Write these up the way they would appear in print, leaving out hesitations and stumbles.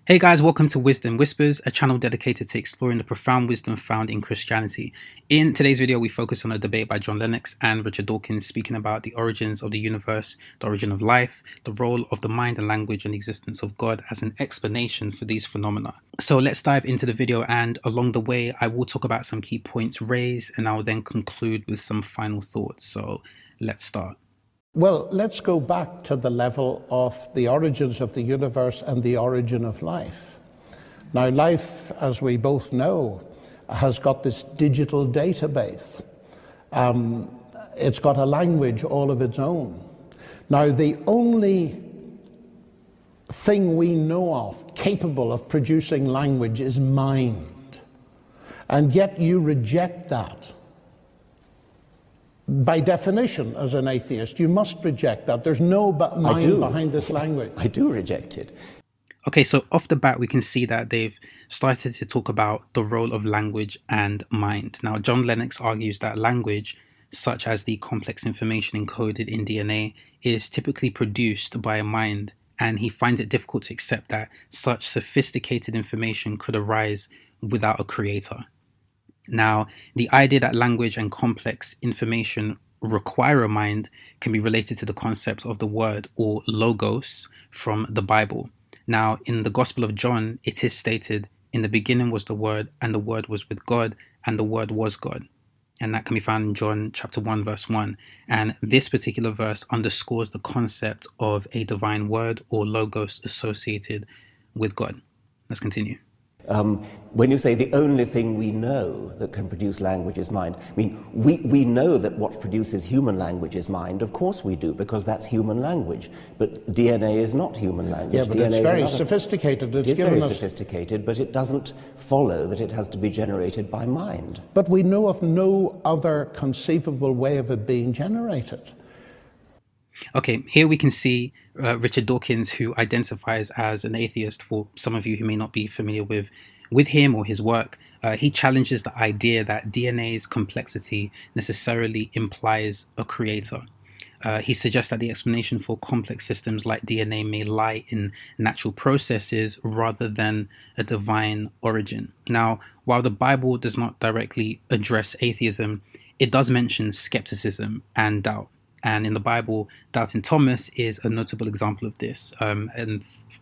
Hey guys, welcome to Wisdom Whispers, a channel dedicated to exploring the profound wisdom found in Christianity. In today's video, we focus on a debate by John Lennox and Richard Dawkins speaking about the origins of the universe, the origin of life, the role of the mind and language, and the existence of God as an explanation for these phenomena. So let's dive into the video, and along the way, I will talk about some key points raised, and I will then conclude with some final thoughts. So let's start. Well, let's go back to the level of the origins of the universe and the origin of life. Now, life, as we both know, has got this digital database. It's got a language all of its own. Now, the only thing we know of capable of producing language is mind. And yet you reject that. By definition, as an atheist, you must reject that. There's no mind behind this language. I do reject it. Okay, so off the bat, we can see that they've started to talk about the role of language and mind. Now, John Lennox argues that language, such as the complex information encoded in DNA, is typically produced by a mind, and he finds it difficult to accept that such sophisticated information could arise without a creator. Now, the idea that language and complex information require a mind can be related to the concept of the word or logos from the Bible. Now, in the Gospel of John, it is stated, "In the beginning was the Word, and the Word was with God, and the Word was God." And that can be found in John chapter 1, verse 1. And this particular verse underscores the concept of a divine word or logos associated with God. Let's continue. When you say the only thing we know that can produce language is mind, I mean, we know that what produces human language is mind. Of course we do, because that's human language. But DNA is not human language. Yeah, but DNA it's very sophisticated. It's very sophisticated, but it doesn't follow that it has to be generated by mind. But we know of no other conceivable way of it being generated. Okay, here we can see Richard Dawkins, who identifies as an atheist. For some of you who may not be familiar with him or his work, he challenges the idea that DNA's complexity necessarily implies a creator. He suggests that the explanation for complex systems like DNA may lie in natural processes rather than a divine origin. Now, while the Bible does not directly address atheism, it does mention skepticism and doubt. And in the Bible, doubting Thomas is a notable example of this.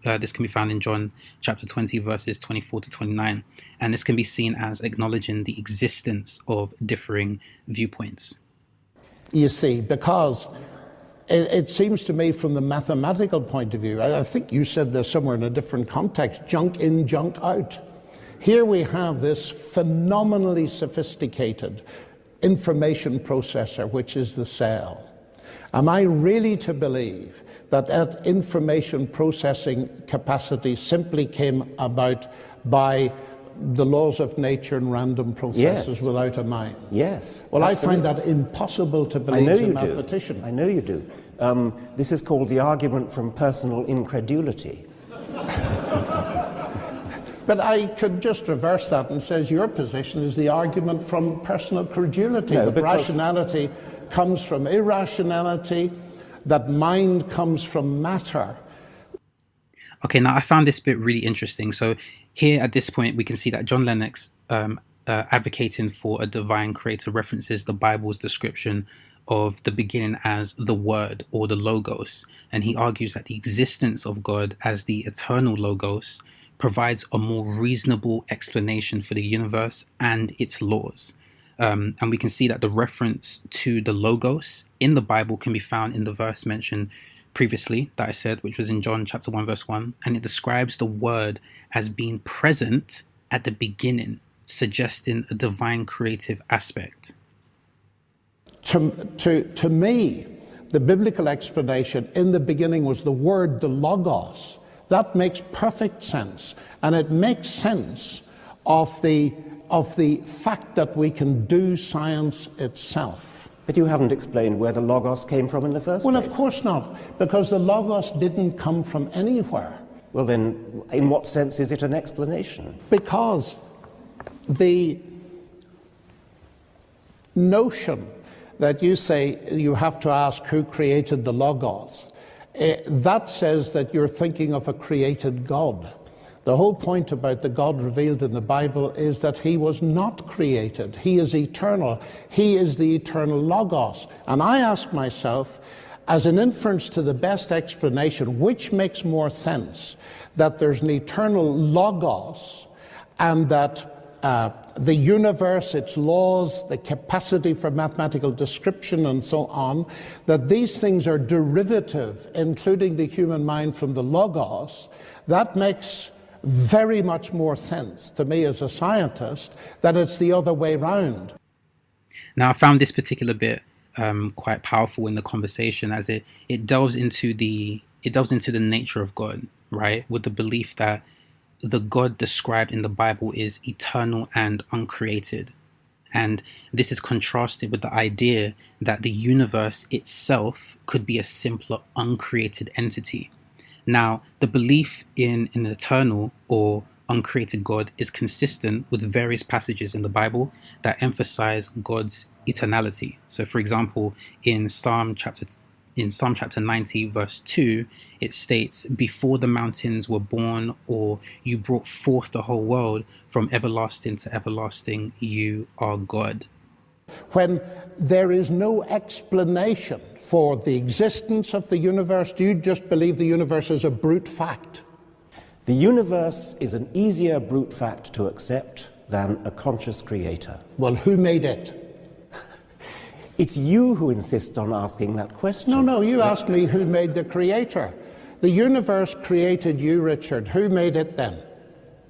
This can be found in John chapter 20, verses 24 to 29. And this can be seen as acknowledging the existence of differing viewpoints. You see, because it seems to me from the mathematical point of view, I think you said this somewhere in a different context, junk in, junk out. Here we have this phenomenally sophisticated information processor, which is the cell. Am I really to believe that that information processing capacity simply came about by the laws of nature and random processes without a mind? Yes. Well, absolutely. I find that impossible to believe as a mathematician. I know you do. This is called the argument from personal incredulity. But I could just reverse that and says your position is the argument from personal credulity. No, that rationality comes from irrationality, that mind comes from matter. Okay, now I found this bit really interesting. So here at this point, we can see that John Lennox, advocating for a divine creator, references the Bible's description of the beginning as the Word or the Logos. And he argues that the existence of God as the eternal Logos provides a more reasonable explanation for the universe and its laws. And we can see that the reference to the Logos in the Bible can be found in the verse mentioned previously that I said, which was in John chapter 1, verse 1. And it describes the Word as being present at the beginning, suggesting a divine creative aspect. To me, the biblical explanation, in the beginning was the Word, the Logos. That makes perfect sense. And it makes sense of the fact that we can do science itself. But you haven't explained where the Logos came from in the first place. Well, of course not, because the Logos didn't come from anywhere. Well, then, in what sense is it an explanation? Because the notion that you say you have to ask who created the Logos, that says that you're thinking of a created God. The whole point about the God revealed in the Bible is that he was not created. He is eternal. He is the eternal Logos. And I ask myself, as an inference to the best explanation, which makes more sense? That there's an eternal Logos and that the universe, its laws, the capacity for mathematical description and so on, that these things are derivative, including the human mind, from the Logos. That makes very much more sense to me as a scientist than it's the other way round. Now, I found this particular bit quite powerful in the conversation, as it delves into the nature of God, right? With the belief that the God described in the Bible is eternal and uncreated. And this is contrasted with the idea that the universe itself could be a simpler, uncreated entity. Now, the belief in an eternal or uncreated God is consistent with various passages in the Bible that emphasize God's eternality. So, for example, in Psalm chapter 90, verse 2, it states, "Before the mountains were born, or you brought forth the whole world, from everlasting to everlasting, you are God." When there is no explanation for the existence of the universe, do you just believe the universe is a brute fact? The universe is an easier brute fact to accept than a conscious creator. Well, who made it? It's you who insists on asking that question. No, you asked me who made the creator. The universe created you, Richard. Who made it then?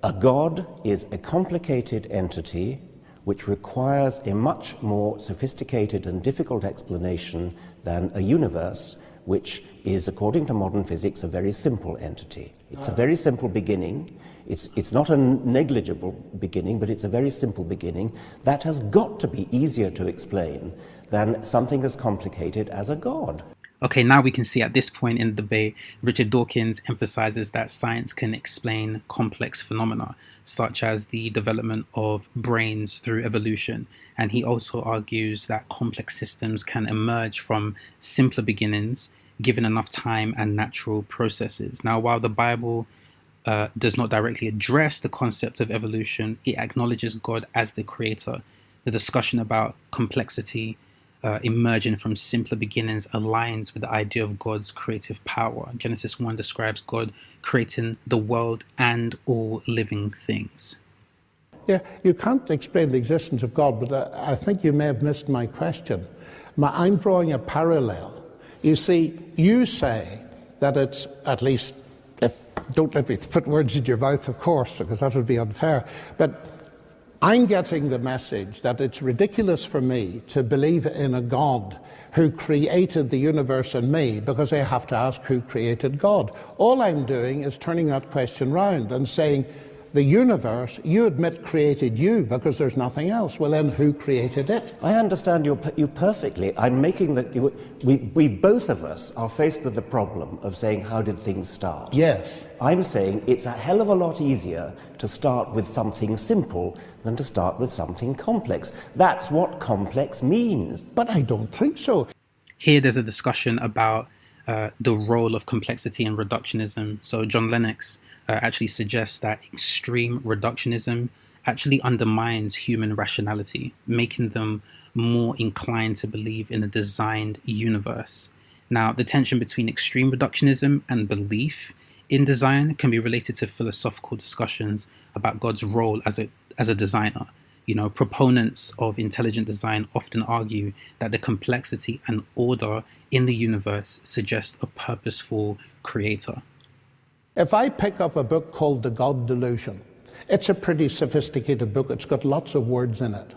A God is a complicated entity which requires a much more sophisticated and difficult explanation than a universe, which is, according to modern physics, a very simple entity. It's a very simple beginning. It's not a negligible beginning, but it's a very simple beginning. That has got to be easier to explain than something as complicated as a God. Okay, now we can see at this point in the debate, Richard Dawkins emphasizes that science can explain complex phenomena, such as the development of brains through evolution. And he also argues that complex systems can emerge from simpler beginnings, given enough time and natural processes. Now, while the Bible does not directly address the concept of evolution, it acknowledges God as the creator. The discussion about complexity emerging from simpler beginnings aligns with the idea of God's creative power. Genesis 1 describes God creating the world and all living things. Yeah, you can't explain the existence of God, but I think you may have missed my question. I'm drawing a parallel. You see, you say that it's, at least, don't let me put words in your mouth, of course, because that would be unfair, but I'm getting the message that it's ridiculous for me to believe in a God who created the universe and me, because I have to ask who created God. All I'm doing is turning that question round and saying, the universe, you admit, created you because there's nothing else. Well, then who created it? I understand you perfectly. I'm making that we both of us are faced with the problem of saying, how did things start? Yes. I'm saying it's a hell of a lot easier to start with something simple than to start with something complex. That's what complex means. But I don't think so. Here there's a discussion about the role of complexity and reductionism. So John Lennox actually suggests that extreme reductionism actually undermines human rationality, making them more inclined to believe in a designed universe. Now, the tension between extreme reductionism and belief in design can be related to philosophical discussions about God's role as a designer. You know, proponents of intelligent design often argue that the complexity and order in the universe suggest a purposeful creator. If I pick up a book called The God Delusion, it's a pretty sophisticated book. It's got lots of words in it.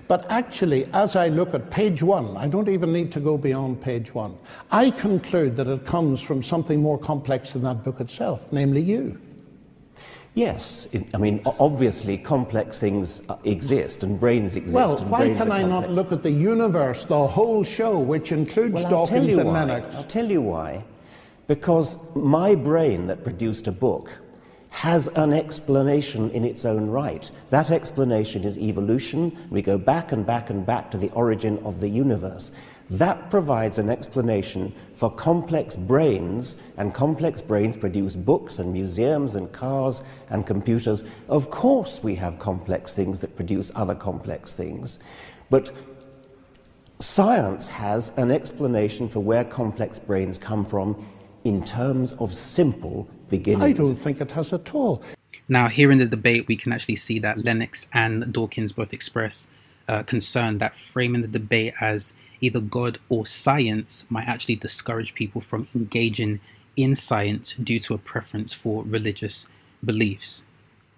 But actually, as I look at page 1, I don't even need to go beyond page 1, I conclude that it comes from something more complex than that book itself, namely you. Yes, obviously complex things exist and brains exist. Well, why can I not look at the universe, the whole show, which includes Dawkins and Lennox? I'll tell you why. Because my brain that produced a book has an explanation in its own right. That explanation is evolution. We go back and back and back to the origin of the universe. That provides an explanation for complex brains, and complex brains produce books and museums and cars and computers. Of course we have complex things that produce other complex things, but science has an explanation for where complex brains come from in terms of simple beginnings. I don't think it has at all. Now, here in the debate, we can actually see that Lennox and Dawkins both express concern that framing the debate as either God or science might actually discourage people from engaging in science due to a preference for religious beliefs.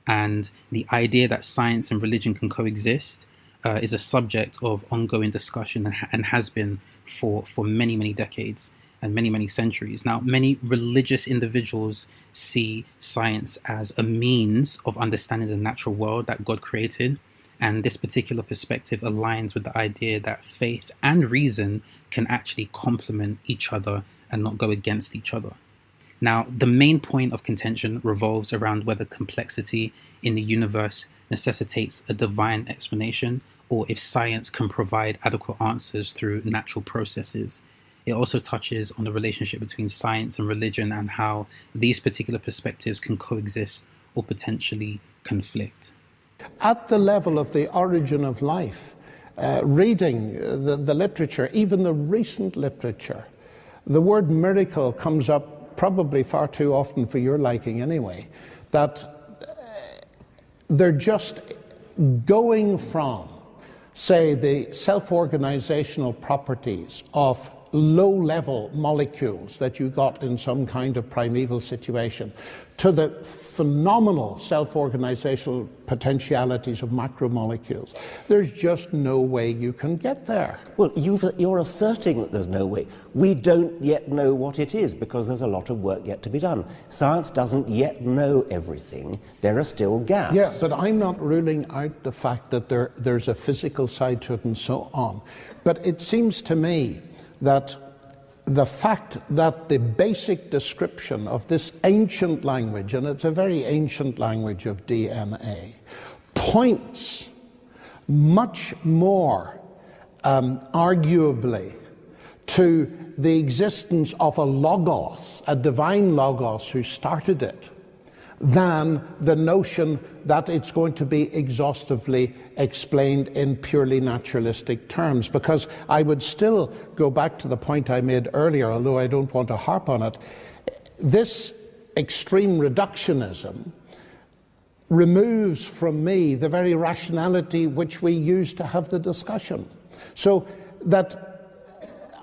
And the idea that science and religion can coexist is a subject of ongoing discussion and has been for many, many decades and many, many centuries. Now, many religious individuals see science as a means of understanding the natural world that God created. And this particular perspective aligns with the idea that faith and reason can actually complement each other and not go against each other. Now, the main point of contention revolves around whether complexity in the universe necessitates a divine explanation, or if science can provide adequate answers through natural processes. It also touches on the relationship between science and religion and how these particular perspectives can coexist or potentially conflict. At the level of the origin of life, reading the literature, even the recent literature, the word miracle comes up probably far too often for your liking anyway, that they're just going from, say, the self-organizational properties of low-level molecules that you got in some kind of primeval situation to the phenomenal self-organizational potentialities of macromolecules. There's just no way you can get there. Well, you're asserting that there's no way. We don't yet know what it is because there's a lot of work yet to be done. Science doesn't yet know everything. There are still gaps. Yeah, but I'm not ruling out the fact that there's a physical side to it and so on. But it seems to me that the fact that the basic description of this ancient language, and it's a very ancient language of DNA, points much more arguably to the existence of a logos, a divine logos who started it, than the notion that it's going to be exhaustively explained in purely naturalistic terms. Because I would still go back to the point I made earlier, although I don't want to harp on it. This extreme reductionism removes from me the very rationality which we use to have the discussion. So that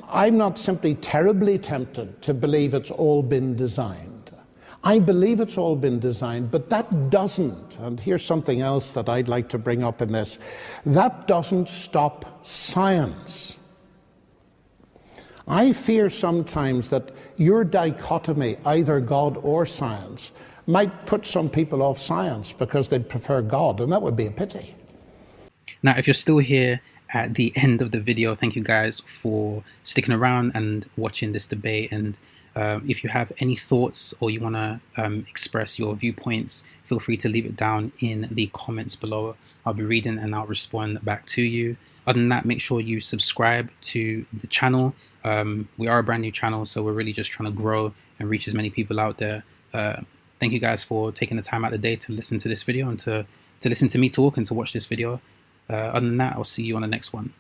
I'm not simply terribly tempted to believe it's all been designed. I believe it's all been designed, but that doesn't, and here's something else that I'd like to bring up in this, that doesn't stop science. I fear sometimes that your dichotomy, either God or science, might put some people off science because they'd prefer God, and that would be a pity. Now, if you're still here at the end of the video, thank you guys for sticking around and watching this debate. And if you have any thoughts or you want to express your viewpoints, feel free to leave it down in the comments below. I'll be reading and I'll respond back to you. Other than that, make sure you subscribe to the channel. We are a brand new channel, so we're really just trying to grow and reach as many people out there. Thank you guys for taking the time out of the day to listen to this video and to listen to me talk and to watch this video. Other than that, I'll see you on the next one.